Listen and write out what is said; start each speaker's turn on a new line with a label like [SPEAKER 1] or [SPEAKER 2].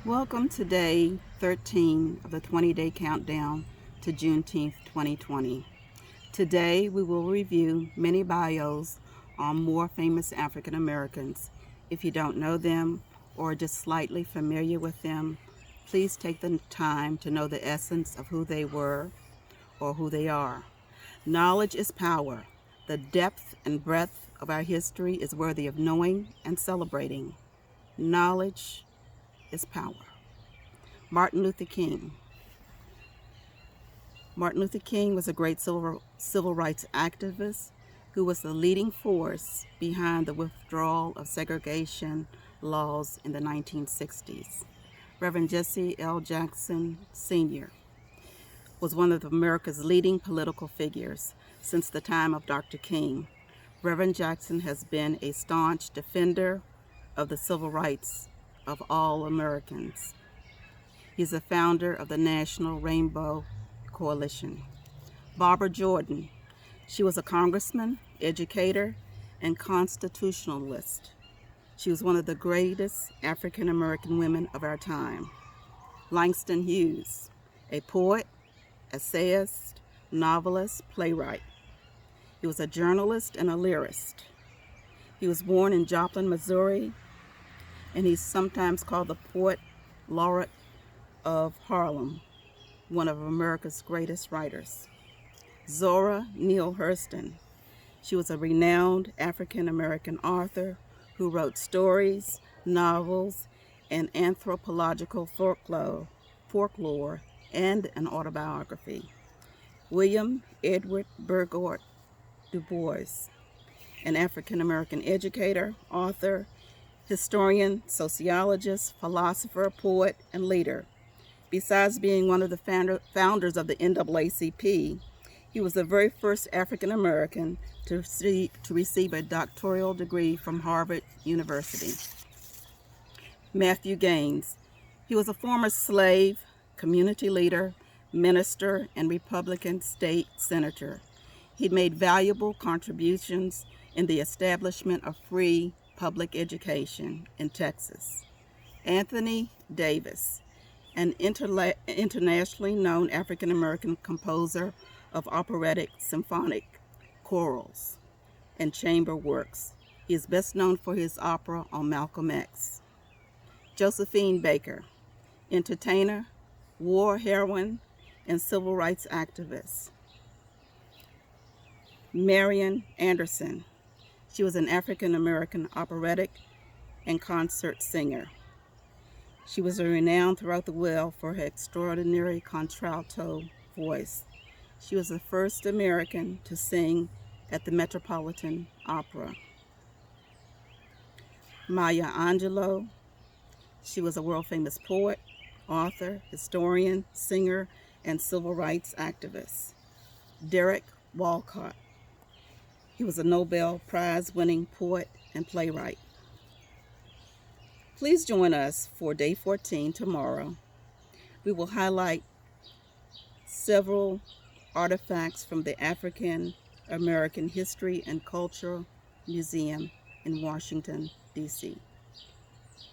[SPEAKER 1] Welcome to day 13 of the 20-day countdown to Juneteenth 2020. Today we will review many bios on more famous African Americans. If you don't know them or are just slightly familiar with them, please take the time to know the essence of who they were or who they are. Knowledge is power. The depth and breadth of our history is worthy of knowing and celebrating. Knowledge is power. Martin Luther King. Martin Luther King was a great civil rights activist who was the leading force behind the withdrawal of segregation laws in the 1960s. Reverend Jesse L. Jackson Sr. was one of America's leading political figures since the time of Dr. King. Reverend Jackson has been a staunch defender of the civil rights of all Americans. He's the founder of the National Rainbow Coalition. Barbara Jordan. She was a congressman, educator, and constitutionalist. She was one of the greatest African American women of our time. Langston Hughes, a poet, essayist, novelist, playwright. He was a journalist and a lyrist. He was born in Joplin, Missouri, and he's sometimes called the poet laureate of Harlem, one of America's greatest writers. Zora Neale Hurston. She was a renowned African-American author who wrote stories, novels, and anthropological folklore, and an autobiography. William Edward Burghardt Du Bois, an African-American educator, author, historian, sociologist, philosopher, poet, and leader. Besides being one of the founders of the NAACP, he was the very first African American to receive a doctoral degree from Harvard University. Matthew Gaines. He was a former slave, community leader, minister, and Republican state senator. He made valuable contributions in the establishment of free public education in Texas. Anthony Davis, an internationally known African-American composer of operatic, symphonic, chorals, and chamber works. He is best known for his opera on Malcolm X. Josephine Baker, entertainer, war heroine, and civil rights activist. Marian Anderson. She was an African-American operatic and concert singer. She was renowned throughout the world for her extraordinary contralto voice. She was the first American to sing at the Metropolitan Opera. Maya Angelou. She was a world-famous poet, author, historian, singer, and civil rights activist. Derek Walcott. He was a Nobel Prize-winning poet and playwright. Please join us for Day 14 tomorrow. We will highlight several artifacts from the African American History and Culture Museum in Washington, D.C.